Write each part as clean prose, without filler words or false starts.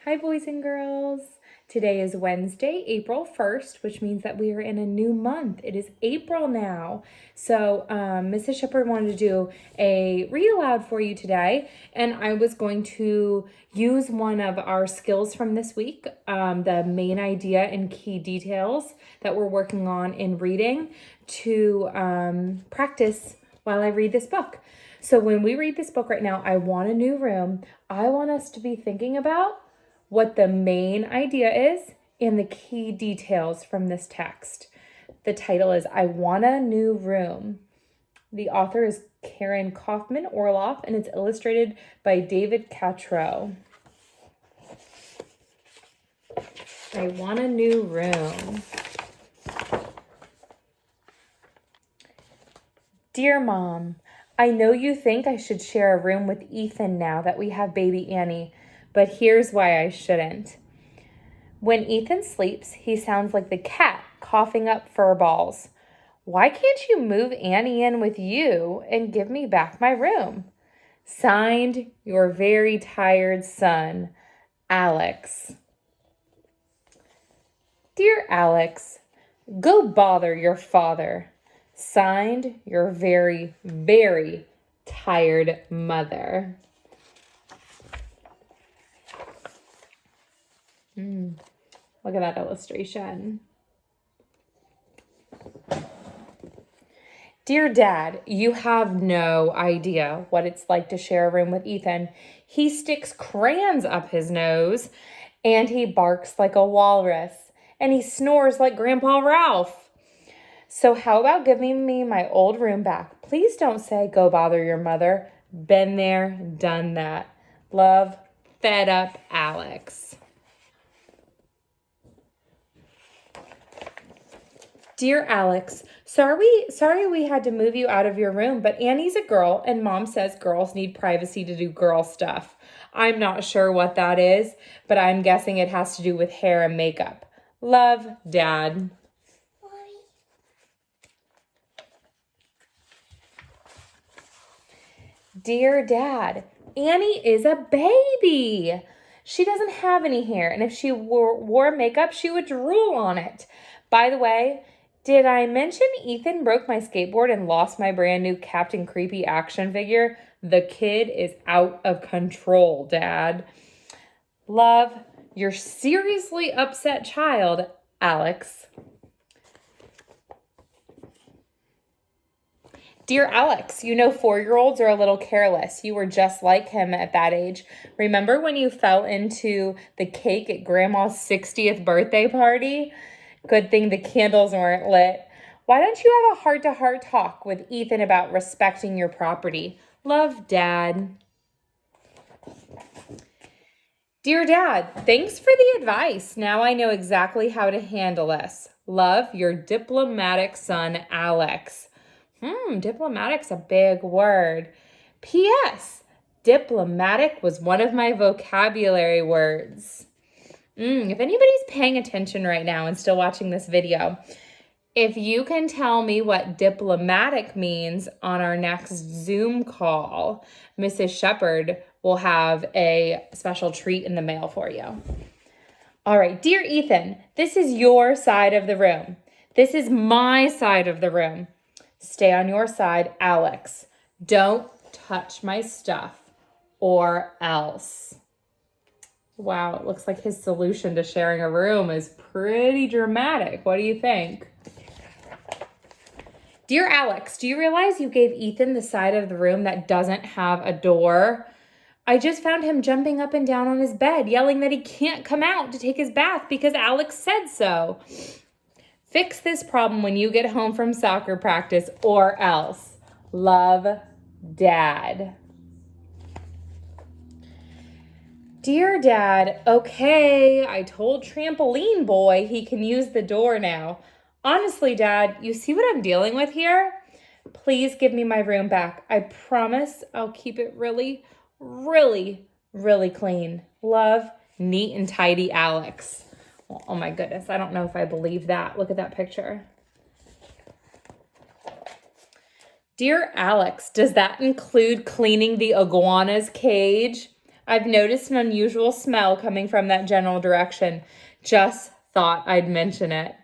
Hi, boys and girls. Today is Wednesday, April 1st, which means that we are in a new month. It is April now. So, Mrs. Shepherd wanted to do a read aloud for you today, and I was going to use one of our skills from this week, the main idea and key details that we're working on in reading, to practice while I read this book. So, when we read this book right now, I want a new room. I want us to be thinking about what the main idea is and the key details from this text. The title is I Want a New Room. The author is Karen Kaufman Orloff, and it's illustrated by David Catrow. I want a new room. Dear Mom, I know you think I should share a room with Ethan now that we have baby Annie, but here's why I shouldn't. When Ethan sleeps, he sounds like the cat coughing up fur balls. Why can't you move Annie in with you and give me back my room? Signed, your very tired son, Alex. Dear Alex, go bother your father. Signed, your very, very tired mother. Look at that illustration. Dear Dad, you have no idea what it's like to share a room with Ethan. He sticks crayons up his nose, and he barks like a walrus, and he snores like Grandpa Ralph. So how about giving me my old room back? Please don't say, go bother your mother. Been there, done that. Love, fed up Alex. Dear Alex, sorry we had to move you out of your room, but Annie's a girl and Mom says girls need privacy to do girl stuff. I'm not sure what that is, but I'm guessing it has to do with hair and makeup. Love, Dad. Dear Dad, Annie is a baby. She doesn't have any hair, and if she wore makeup, she would drool on it. By the way, did I mention Ethan broke my skateboard and lost my brand new Captain Creepy action figure? The kid is out of control, Dad. Love, your seriously upset child, Alex. Dear Alex, you know 4-year-olds are a little careless. You were just like him at that age. Remember when you fell into the cake at Grandma's 60th birthday party? Good thing the candles weren't lit. Why don't you have a heart-to-heart talk with Ethan about respecting your property? Love, Dad. Dear Dad, thanks for the advice. Now I know exactly how to handle this. Love, your diplomatic son, Alex. Diplomatic's a big word. P.S. Diplomatic was one of my vocabulary words. If anybody's paying attention right now and still watching this video, if you can tell me what diplomatic means on our next Zoom call, Mrs. Shepherd will have a special treat in the mail for you. All right, dear Ethan, this is your side of the room. This is my side of the room. Stay on your side, Alex. Don't touch my stuff or else. Wow, it looks like his solution to sharing a room is pretty dramatic. What do you think? Dear Alex, do you realize you gave Ethan the side of the room that doesn't have a door? I just found him jumping up and down on his bed, yelling that he can't come out to take his bath because Alex said so. Fix this problem when you get home from soccer practice or else. Love, Dad. Dear Dad, okay, I told Trampoline Boy he can use the door now. Honestly, Dad, you see what I'm dealing with here? Please give me my room back. I promise I'll keep it really, really, really clean. Love, neat and tidy Alex. Oh my goodness, I don't know if I believe that. Look at that picture. Dear Alex, does that include cleaning the iguana's cage? I've noticed an unusual smell coming from that general direction. Just thought I'd mention it.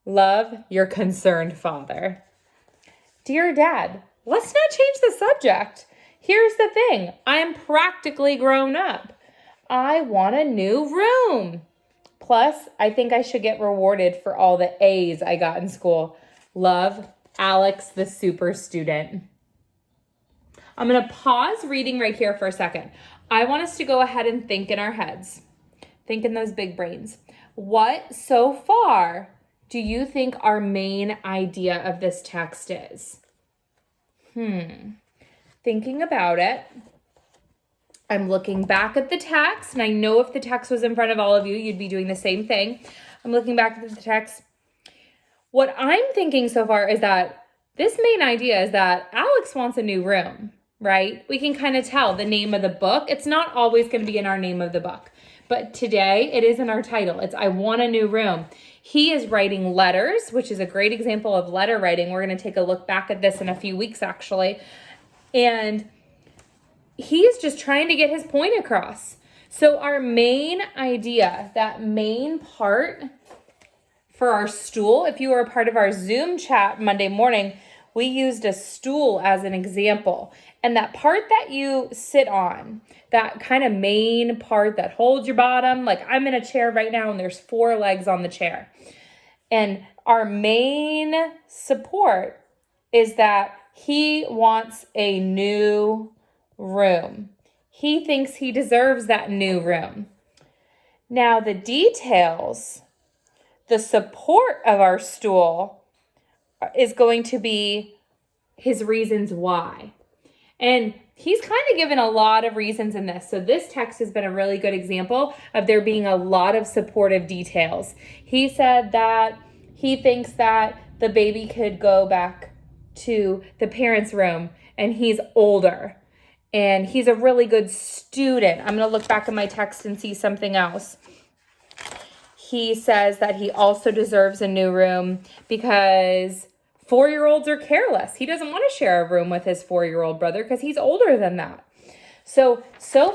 Love, your concerned father. Dear Dad, let's not change the subject. Here's the thing. I am practically grown up. I want a new room. Plus, I think I should get rewarded for all the A's I got in school. Love, Alex, the super student. I'm going to pause reading right here for a second. I want us to go ahead and think in our heads. Think in those big brains. What so far do you think our main idea of this text is? Thinking about it, I'm looking back at the text, and I know if the text was in front of all of you, you'd be doing the same thing. I'm looking back at the text. What I'm thinking so far is that this main idea is that Alex wants a new room, right? We can kind of tell the name of the book. It's not always going to be in our name of the book, but today it is in our title. It's I Want a New Room. He is writing letters, which is a great example of letter writing. We're going to take a look back at this in a few weeks, actually. And he's just trying to get his point across. So our main idea, that main part for our stool, if you were a part of our Zoom chat Monday morning, we used a stool as an example. And that part that you sit on, that kind of main part that holds your bottom, like I'm in a chair right now and there's 4 legs on the chair. And our main support is that he wants a new room. He thinks he deserves that new room. Now the details, the support of our stool is going to be his reasons why. And he's kind of given a lot of reasons in this. So this text has been a really good example of there being a lot of supportive details. He said that he thinks that the baby could go back to the parents' room and he's older. And he's a really good student. I'm going to look back at my text and see something else. He says that he also deserves a new room because 4-year-olds are careless. He doesn't want to share a room with his 4-year-old brother because he's older than that. So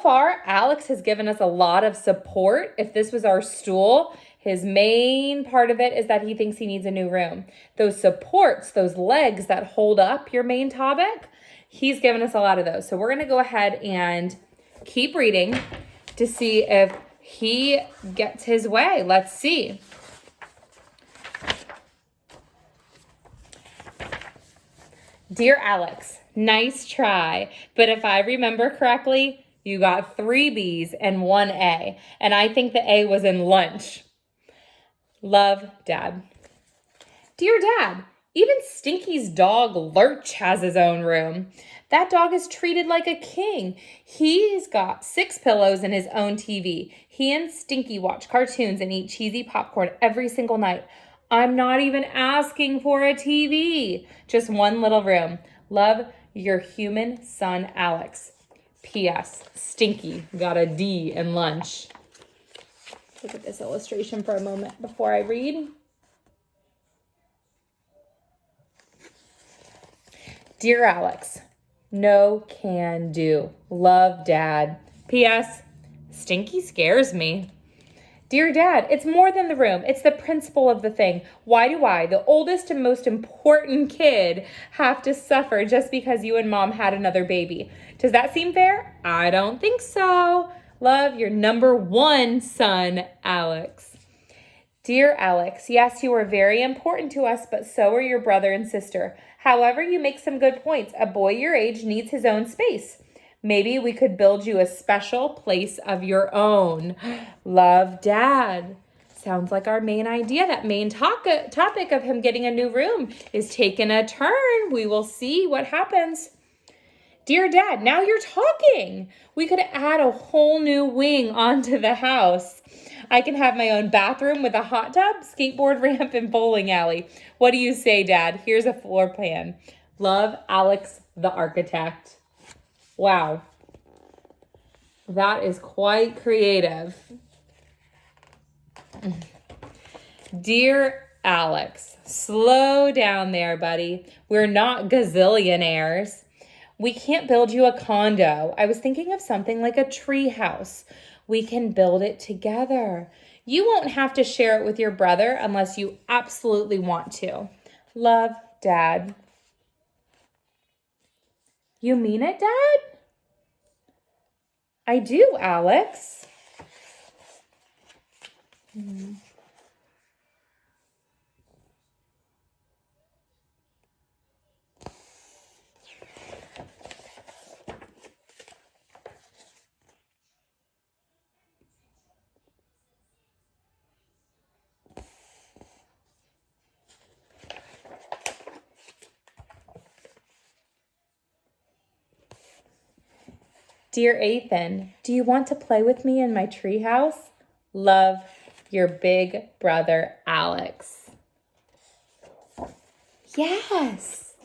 far, Alex has given us a lot of support. If this was our stool, his main part of it is that he thinks he needs a new room. Those supports, those legs that hold up your main topic, he's given us a lot of those. So we're going to go ahead and keep reading to see if he gets his way. Let's see. Dear Alex, nice try. But if I remember correctly, you got 3 B's and 1 A. And I think the A was in lunch. Love, Dad. Dear Dad, even Stinky's dog Lurch has his own room. That dog is treated like a king. He's got 6 pillows and his own TV. He and Stinky watch cartoons and eat cheesy popcorn every single night. I'm not even asking for a TV. Just one little room. Love, your human son, Alex. P.S. Stinky got a D in lunch. Look at this illustration for a moment before I read. Dear Alex, no can do. Love, Dad. P.S. Stinky scares me. Dear Dad, it's more than the room. It's the principle of the thing. Why do I, the oldest and most important kid, have to suffer just because you and Mom had another baby? Does that seem fair? I don't think so. Love, your number 1 son, Alex. Dear Alex, yes, you are very important to us, but so are your brother and sister. However, you make some good points. A boy your age needs his own space. Maybe we could build you a special place of your own. Love, Dad. Sounds like our main idea, that main topic of him getting a new room is taking a turn. We will see what happens. Dear Dad, now you're talking. We could add a whole new wing onto the house. I can have my own bathroom with a hot tub, skateboard ramp, and bowling alley. What do you say, Dad? Here's a floor plan. Love, Alex, the architect. Wow. That is quite creative. Dear Alex, slow down there, buddy. We're not gazillionaires. We can't build you a condo. I was thinking of something like a tree house. We can build it together. You won't have to share it with your brother unless you absolutely want to. Love, Dad. You mean it, Dad? I do, Alex. Dear Ethan, do you want to play with me in my treehouse? Love, your big brother, Alex. Yes.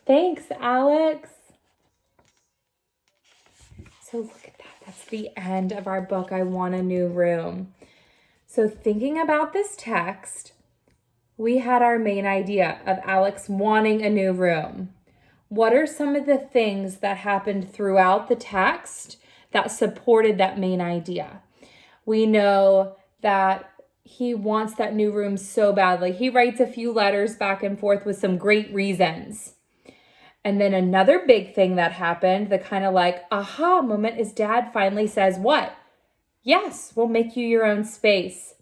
Thanks, Alex. So look at that. That's the end of our book, I Want a New Room. So thinking about this text, we had our main idea of Alex wanting a new room. What are some of the things that happened throughout the text that supported that main idea? We know that he wants that new room so badly. He writes a few letters back and forth with some great reasons. And then another big thing that happened, the kind of like aha moment, is Dad finally says, what? Yes, we'll make you your own space.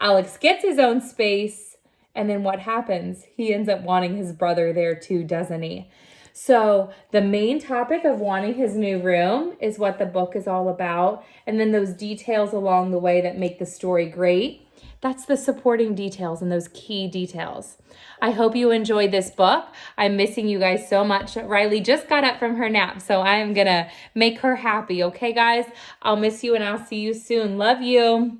Alex gets his own space. And then what happens? He ends up wanting his brother there too, doesn't he? So the main topic of wanting his new room is what the book is all about. And then those details along the way that make the story great. That's the supporting details and those key details. I hope you enjoyed this book. I'm missing you guys so much. Riley just got up from her nap, so I am going to make her happy. Okay, guys? I'll miss you and I'll see you soon. Love you.